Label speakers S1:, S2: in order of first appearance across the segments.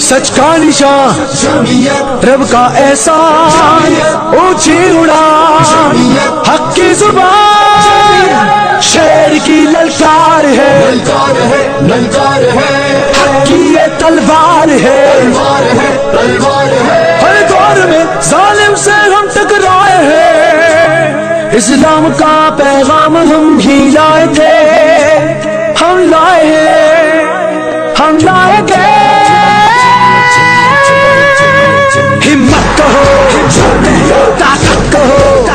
S1: سچ کا نشان رب کا احسان اونچی اڑان حق کی زبان شیر کی للکار ہے حق کی یہ تلوار ہے ہر دور میں ظالم سے ہم ٹکرائے ہیں اسلام کا پیغام ہم ہی لائے تھے ہم لائے ہیں ہم لائے گے ہمت کہو طاقت کہو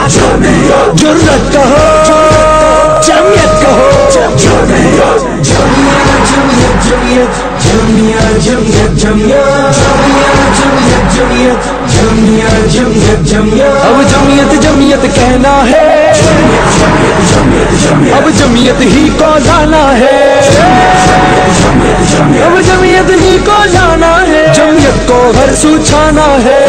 S1: جرأت کہو جمعیت کہو اب جمعیت جمعیت کہنا ہے اب جمعیت ہی کو لانا ہے اب جمعیت ہی کو لانا ہے جمعیت کو گھر سوچانا ہے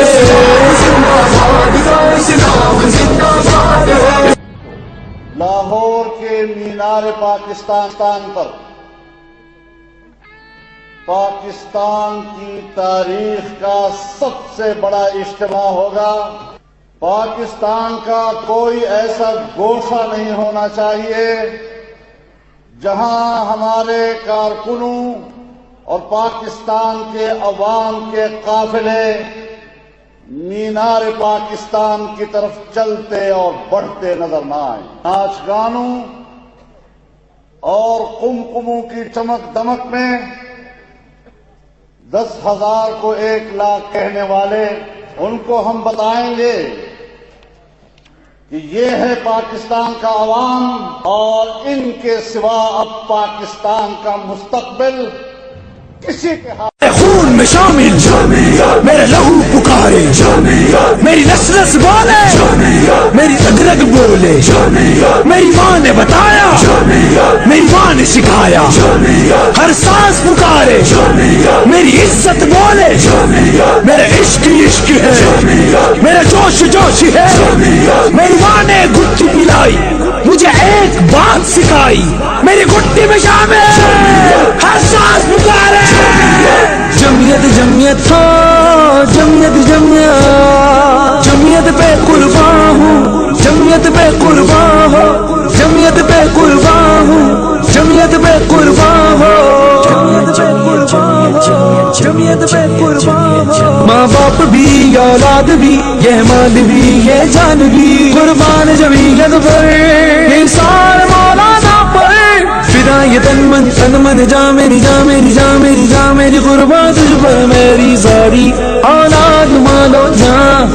S2: لاہور کے مینار پاکستان پر پاکستان کی تاریخ کا سب سے بڑا اجتماع ہوگا۔ پاکستان کا کوئی ایسا گوشہ نہیں ہونا چاہیے جہاں ہمارے کارکنوں اور پاکستان کے عوام کے قافلے مینار پاکستان کی طرف چلتے اور بڑھتے نظر نہ آئیں۔ ناچ گانوں اور قمقموں کی چمک دمک میں 10,000 کو 1 لاکھ کہنے والے ان کو ہم بتائیں گے کہ یہ ہے پاکستان کا عوام اور ان کے سوا اب پاکستان کا مستقبل کسی کے ہاتھ
S1: خون میں شامل میرے لہو پکارے میری نس نس بولے میری رگ رگ بولے میری ماں نے بتایا میری ماں نے سکھایا ہر سانس پکارے میری عزت بولے میرا عشق عشق ہے میرا جوش جوش ہے میری ماں نے گٹھی پلائی مجھے ایک بات سکھائی میری گٹھی میں شامل ہر سانس پکارے جمعیت جمعیت ہو جمعیت جمعیت جمعیت پہ قربان ہوں جمعیت پہ قربان ہو جمعیت پہ قربان ہوں جمعیت پہ قربان ہو جمعیت پہ قربان ہو ماں باپ بھی اولاد بھی یہ مال بھی یہ جان بھی قربان جمعیت پر انسان مولانا پر فدا یہ تن من جا میری جا میری جا میری جا میری قربان تجھ پر میری ساری اولاد مالو جان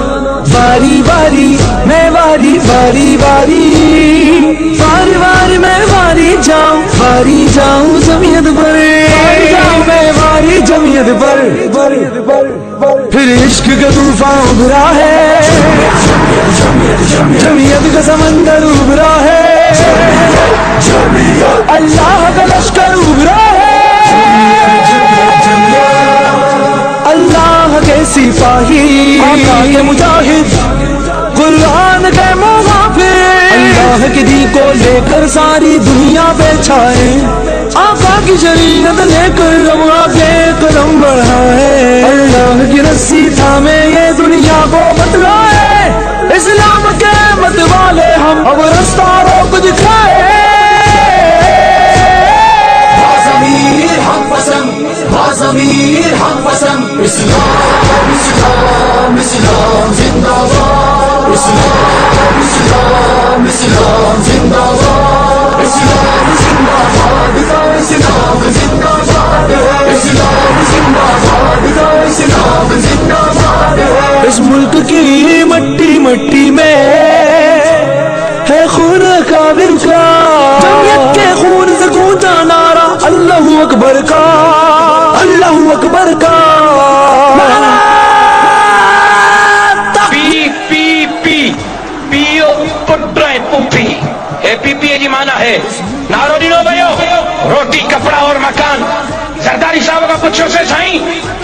S1: باری باری میں باری باری باری باری باری میں باری جاؤں جمعیت پر جاؤں میں باری جمعیت پر پھر عشق کا طوفان ابھرا ہے جمعیت کا سمندر ابھرا ہے اللہ کا لشکر ابھرا ہے اللہ کے سپاہی آقا کے مجاہد قرآن کے محافظ اللہ کے دین کو لے کر ساری دنیا پہ چھائے آقا کی شریعت لے کر اب آگے قدم بڑھائے اللہ کی رسی تھامے یہ دنیا کو بتلائے اسلام کے مت والے ہم اب رستہ روک دکھائے ضمیر ہم پسند اسلام اسلام اسلام زندہ باد اسلام اسلام اسلام زندہ باد اسلام زندہ باد اسلام زندہ باد اسلام زندہ باد اسلام زندہ باد اس ملک کی مٹی مٹی میں ہے خون کافر کا جمعیت کے خون سے گونجا نعرہ اللہ اکبر کا اللہ اکبر کا
S3: پی پی پی پیو پٹرے پوپی اے پی پی جی مانا ہے نارو ڈینو بھائیو روٹی کپڑا اور مکان زرداری صاحب کا پچھو سے سائیں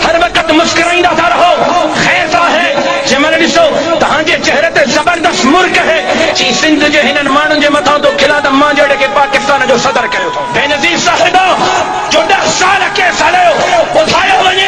S3: ہر وقت مسکرائندہ تھا رہو خیر تھا ہے جمال ڈسو تہاں جے چہرے تے زبردست مرک ہے چی سندھ جے ہنن مانن جے متھاں تو کھلا دا ماں جڑے کے پاکستان جو صدر کیو تھو بے نظیر صاحب جو 10 سال کے سالے اٹھایا ونے